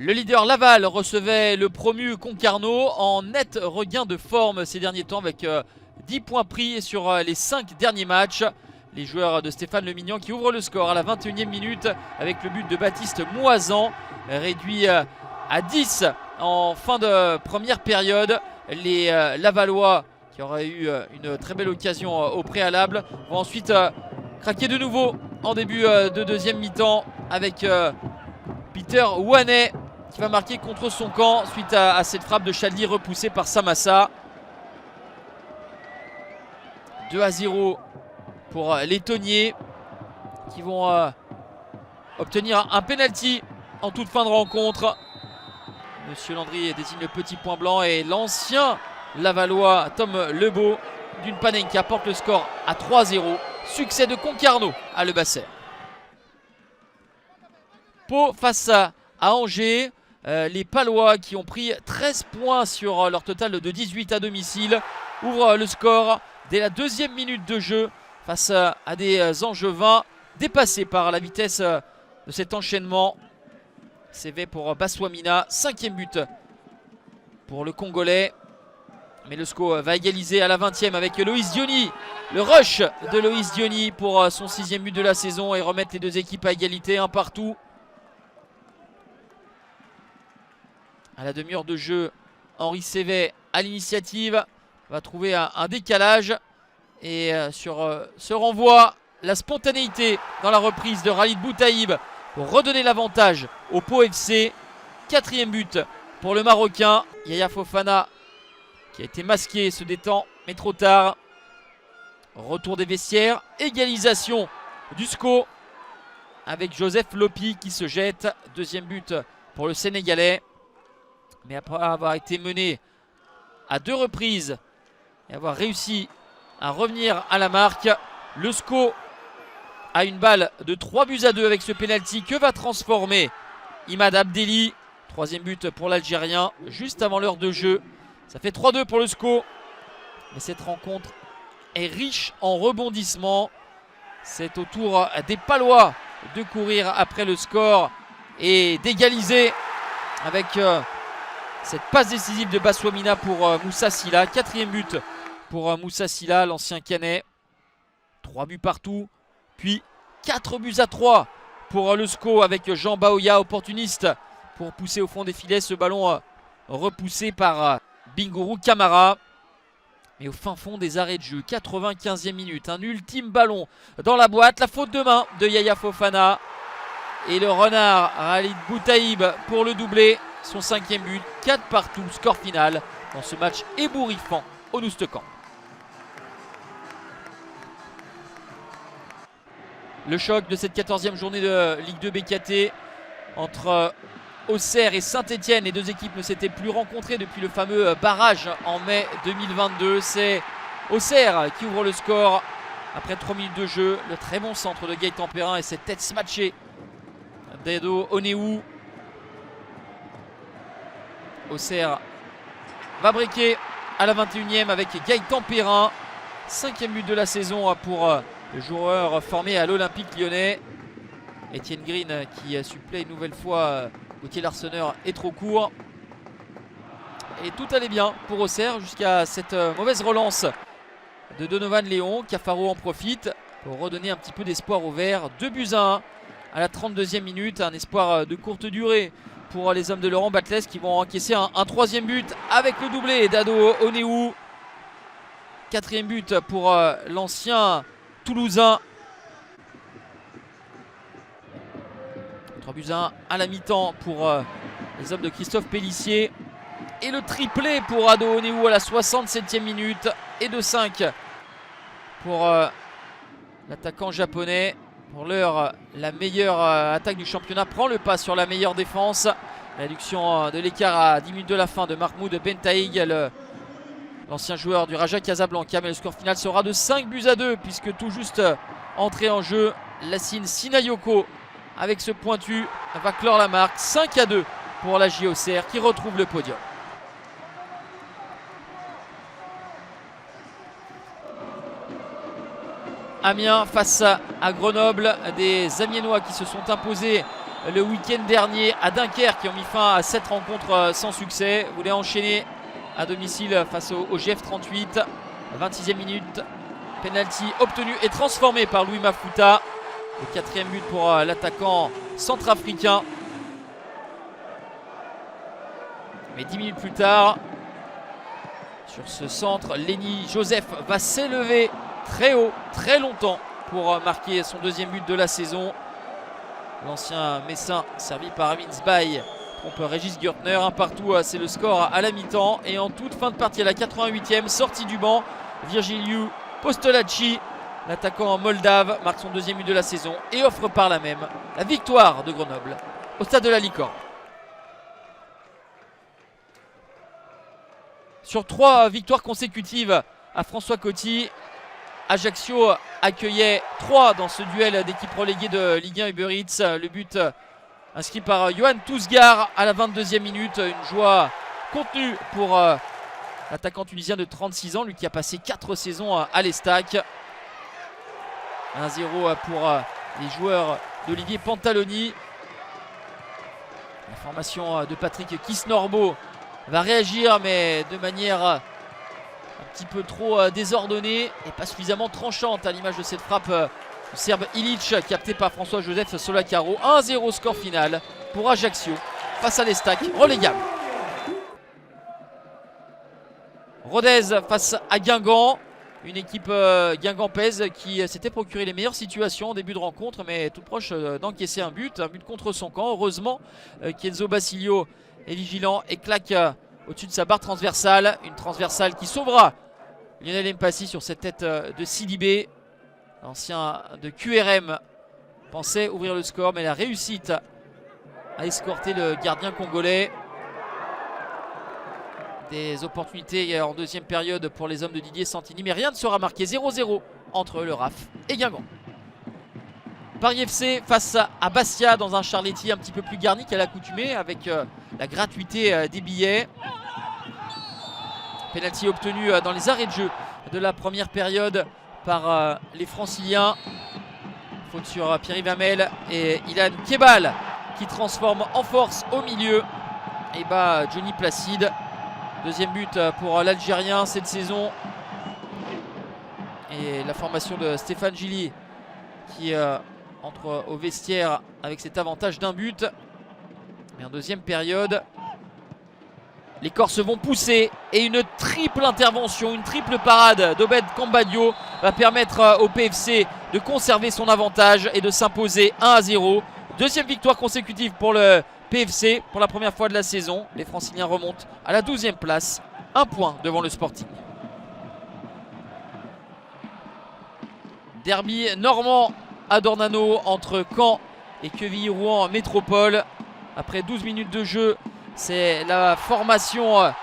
Le leader Laval recevait le promu Concarneau en net regain de forme ces derniers temps avec 10 points pris sur les 5 derniers matchs. Les joueurs de Stéphane Lemignan qui ouvrent le score à la 21e minute avec le but de Baptiste Moisan, réduit à 10 en fin de première période. Les Lavallois, qui auraient eu une très belle occasion au préalable, vont ensuite craquer de nouveau en début de deuxième mi-temps avec Peter Ouanet qui va marquer contre son camp suite à cette frappe de Chadli repoussée par Samassa. 2-0 pour les Tonniers qui vont obtenir un penalty en toute fin de rencontre. Monsieur Landry désigne le petit point blanc et l'ancien Lavallois Tom Lebeau d'une Panenka porte le score à 3-0. Succès de Concarneau à Le Basset. Pau face à Angers. Les Palois qui ont pris 13 points sur leur total de 18 à domicile ouvrent le score dès la deuxième minute de jeu face à des Angevins dépassés par la vitesse de cet enchaînement. CV pour Baswamina, 5e but pour le Congolais. Mais le SCO va égaliser à la 20e avec Loïs Diony. Le rush de Loïs Diony pour son 6e but de la saison et remettre les deux équipes à égalité, un partout. À la demi-heure de jeu, Henri Sévet à l'initiative va trouver un décalage. Et sur ce renvoi, la spontanéité dans la reprise de Khalid Boutaïb pour redonner l'avantage au Pau FC. 4e but pour le Marocain. Yaya Fofana qui a été masqué se détend mais trop tard. Retour des vestiaires, égalisation du SCO avec Joseph Lopi qui se jette. 2e but pour le Sénégalais. Mais après avoir été mené à 2 reprises et avoir réussi à revenir à la marque, le SCO a une balle de 3-2 avec ce penalty que va transformer Imad Abdelli. 3e but pour l'Algérien juste avant l'heure de jeu. Ça fait 3-2 pour le SCO. Mais cette rencontre est riche en rebondissements. C'est au tour des Palois de courir après le score et d'égaliser avec cette passe décisive de Baswamina pour Moussa Silla. 4e but pour Moussa Silla, l'ancien Canet. 3 buts partout. Puis 4-3 pour le SCO avec Jean Baoya, opportuniste pour pousser au fond des filets. Ce ballon repoussé par Bingourou Kamara. Mais au fin fond des arrêts de jeu, 95e minute, un ultime ballon dans la boîte. La faute de main de Yaya Fofana. Et le renard Khalid Boutaïb pour le doublé. Son 5e but, 4 partout, score final dans ce match ébouriffant au Noustecamp. Le choc de cette 14e journée de Ligue 2 BKT entre Auxerre et Saint-Etienne. Les deux équipes ne s'étaient plus rencontrées depuis le fameux barrage en mai 2022. C'est Auxerre qui ouvre le score après 3 minutes de jeu. Le très bon centre de Gaëtan Perrin et cette tête smatchée d'Edo Oneou. Auxerre va breaker à la 21e avec Gaëtan Perrin. 5e but de la saison pour le joueur formé à l'Olympique Lyonnais. Étienne Green qui supplée une nouvelle fois Gauthier Larsonneur est trop court. Et tout allait bien pour Auxerre jusqu'à cette mauvaise relance de Donovan Léon. Cafaro en profite pour redonner un petit peu d'espoir au vert. 2-1 à la 32e minute. Un espoir de courte durée pour les hommes de Laurent Batles qui vont encaisser un 3e but avec le doublé d'Ado Oneou. 4e but pour l'ancien Toulousain. 3-1 à la mi-temps pour les hommes de Christophe Pélissier. Et le triplé pour Ado Oneou à la 67e minute. Et 2-5 pour l'attaquant japonais. Pour l'heure, la meilleure attaque du championnat prend le pas sur la meilleure défense. Réduction de l'écart à 10 minutes de la fin de Mahmoud Bentaïg, l'ancien joueur du Raja Casablanca. Mais le score final sera de 5-2 puisque tout juste entré en jeu, Lassine Sinayoko avec ce pointu va clore la marque. 5-2 pour la JOCR qui retrouve le podium. Amiens face à Grenoble. Des Amiénois qui se sont imposés le week-end dernier à Dunkerque, qui ont mis fin à 7 rencontres sans succès. Voulaient enchaîner à domicile face au GF 38. 26e minute, penalty obtenu et transformé par Louis Mafuta. Le 4e but pour l'attaquant centrafricain. Mais 10 minutes plus tard, sur ce centre, Lenny Joseph va s'élever très haut, très longtemps pour marquer son 2e but de la saison. L'ancien Messin, servi par Amin Zbaï, trompe Régis Gürtner. Un partout, c'est le score à la mi-temps. Et en toute fin de partie, à la 88e, sortie du banc, Virgiliu Postolacci, l'attaquant moldave, marque son 2e but de la saison et offre par là même la victoire de Grenoble au stade de la Licorne. Sur 3 victoires consécutives à François Coty, Ajaccio accueillait 3 dans ce duel d'équipes reléguées de Ligue 1 Uber Eats. Le but inscrit par Johan Tousgar à la 22e minute. Une joie contenue pour l'attaquant tunisien de 36 ans, lui qui a passé 4 saisons à l'Estac. 1-0 pour les joueurs d'Olivier Pantaloni. La formation de Patrick Kisnorbo va réagir, mais de manière un petit peu trop désordonnée et pas suffisamment tranchante, à l'image de cette frappe du Serbe Ilic, capté par François-Joseph Solacaro. 1-0 score final pour Ajaccio face à l'Estac, relégable. Rodez face à Guingamp. Une équipe guingampaise qui s'était procuré les meilleures situations en début de rencontre, mais tout proche d'encaisser un but contre son camp. Heureusement, Kenzo Basilio est vigilant et claque au-dessus de sa barre transversale. Une transversale qui sauvera Lionel Mpassi sur cette tête de Sidibé. L'ancien de QRM pensait ouvrir le score, mais la réussite à escorter le gardien congolais. Des opportunités en 2e période pour les hommes de Didier Santini, mais rien ne sera marqué. 0-0 entre le RAF et Guingamp. Paris FC face à Bastia dans un Charletti un petit peu plus garni qu'à l'accoutumée, avec la gratuité des billets. Penalty obtenu dans les arrêts de jeu de la première période par les Franciliens. Faute sur Pierre-Yves Hamel et Ilan Kebal qui transforme en force au milieu et bat Johnny Placide. 2e but pour l'Algérien cette saison. Et la formation de Stéphane Gilly qui entre au vestiaire avec cet avantage d'un but. Mais en 2e période, les Corses vont pousser et une triple intervention, une triple parade d'Obed Cambadio va permettre au PFC de conserver son avantage et de s'imposer 1-0. 2e victoire consécutive pour le PFC pour la première fois de la saison. Les Franciliens remontent à la 12e place, 1 point devant le Sporting. Derby normand à Dornano entre Caen et Quevilly-Rouen Métropole. Après 12 minutes de jeu, c'est la formation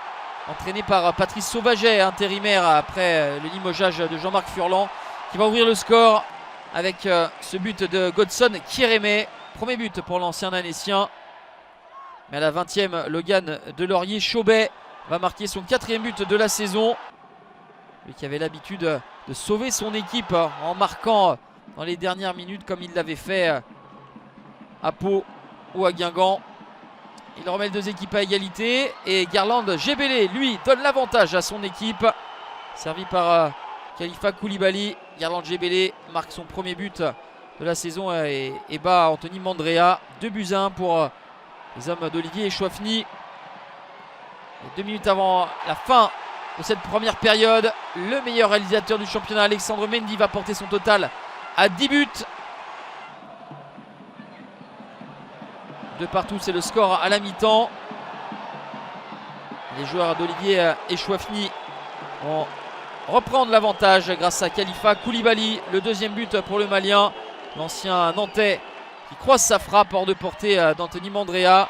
entraînée par Patrice Sauvaget, intérimaire après le limogeage de Jean-Marc Furlan, qui va ouvrir le score avec ce but de Godson Kieremé. Premier but pour l'ancien Nanécien. Mais à la 20e, Logan Delaurier-Chaubet va marquer son 4e but de la saison. Lui qui avait l'habitude de sauver son équipe en marquant dans les dernières minutes comme il l'avait fait à Pau ou à Guingamp. Il remet les 2 équipes à égalité et Garland Gébélé, lui, donne l'avantage à son équipe. Servi par Khalifa Koulibaly. Garland Gébélé marque son premier but de la saison et bat Anthony Mandrea. 2-1 pour les hommes d'Olivier Chouafny. 2 minutes avant la fin de cette première période, le meilleur réalisateur du championnat, Alexandre Mendy, va porter son total à 10 buts. De partout, c'est le score à la mi-temps. Les joueurs d'Olivier Chouafny vont reprendre l'avantage grâce à Khalifa Koulibaly. Le 2e but pour le Malien, l'ancien Nantais qui croise sa frappe hors de portée d'Anthony Mandrea.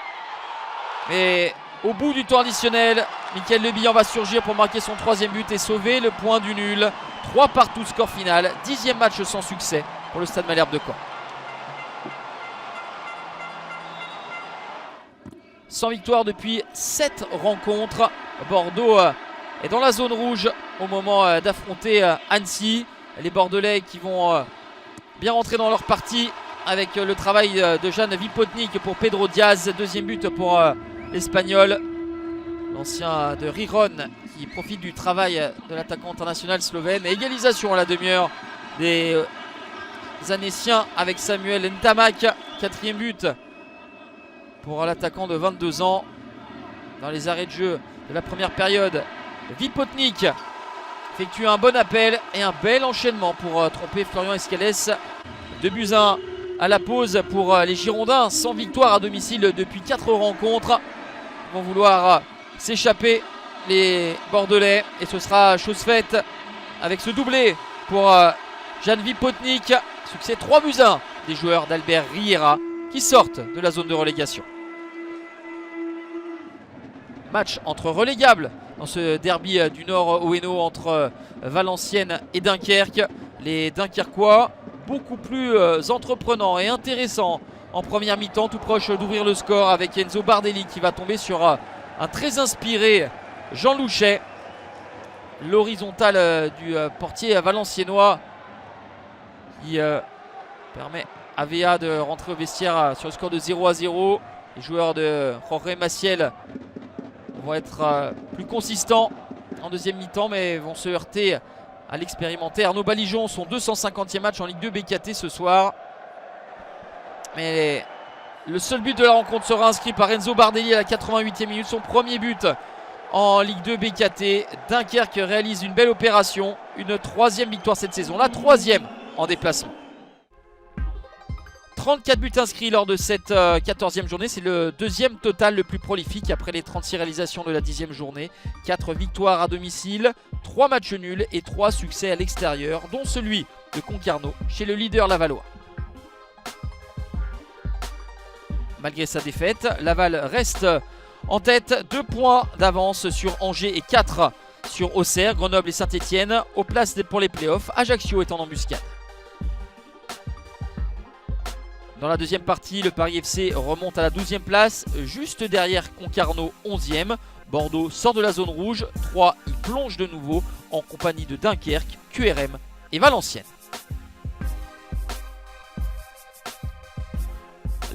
Mais au bout du temps additionnel, Mickaël Le Bihan va surgir pour marquer son 3e but et sauver le point du nul. 3-3 score final. 10e match sans succès pour le Stade Malherbe de Caen. Sans victoire depuis 7 rencontres. Bordeaux est dans la zone rouge au moment d'affronter Annecy. les Bordelais qui vont bien rentrer dans leur partie avec le travail de Jan Vipotnik pour Pedro Diaz. Deuxième but pour l'Espagnol, l'ancien de Riron, qui profite du travail de l'attaquant international slovène. Et égalisation à la demi-heure des Annéciens avec Samuel Ntamak. Quatrième but pour l'attaquant de 22 ans. Dans les arrêts de jeu de la première période, Vipotnik effectue un bon appel et un bel enchaînement pour tromper Florian Escalès. 2-1 à la pause pour les Girondins, sans victoire à domicile depuis 4 rencontres. Ils vont vouloir s'échapper, les Bordelais, et ce sera chose faite avec ce doublé pour Jan Vipotnik. Succès 3-1 des joueurs d'Albert Riera qui sortent de la zone de relégation. Match entre relégables dans ce derby du Nord au Hainaut entre Valenciennes et Dunkerque. Les Dunkerquois beaucoup plus entreprenants et intéressants en première mi-temps, tout proche d'ouvrir le score avec Enzo Bardelli qui va tomber sur un très inspiré Jean Louchet. L'horizontale du portier valenciennois qui permet à VA de rentrer au vestiaire sur le score de 0-0. Les joueurs de Jorge Maciel vont être plus consistants en deuxième mi-temps, mais vont se heurter à l'expérimenté Arnaud Balijon, son 250e match en Ligue 2 BKT ce soir. Mais le seul but de la rencontre sera inscrit par Enzo Bardelli à la 88e minute, son premier but en Ligue 2 BKT. Dunkerque réalise une belle opération, une 3e victoire cette saison, la 3e en déplacement. 34 buts inscrits lors de cette 14e journée, c'est le deuxième total le plus prolifique après les 36 réalisations de la 10e journée. 4 victoires à domicile, 3 matchs nuls et 3 succès à l'extérieur, dont celui de Concarneau chez le leader lavallois. Malgré sa défaite, Laval reste en tête, 2 points d'avance sur Angers et 4 sur Auxerre. Grenoble et Saint-Etienne aux places pour les playoffs, Ajaccio est en embuscade. Dans la deuxième partie, le Paris FC remonte à la 12e place, juste derrière Concarneau 11e. Bordeaux sort de la zone rouge, 3 y plonge de nouveau en compagnie de Dunkerque, QRM et Valenciennes.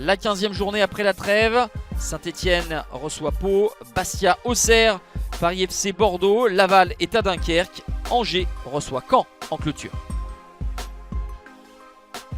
La 15e journée après la trêve, Saint-Etienne reçoit Pau, Bastia Auxerre, Paris FC Bordeaux, Laval est à Dunkerque, Angers reçoit Caen en clôture.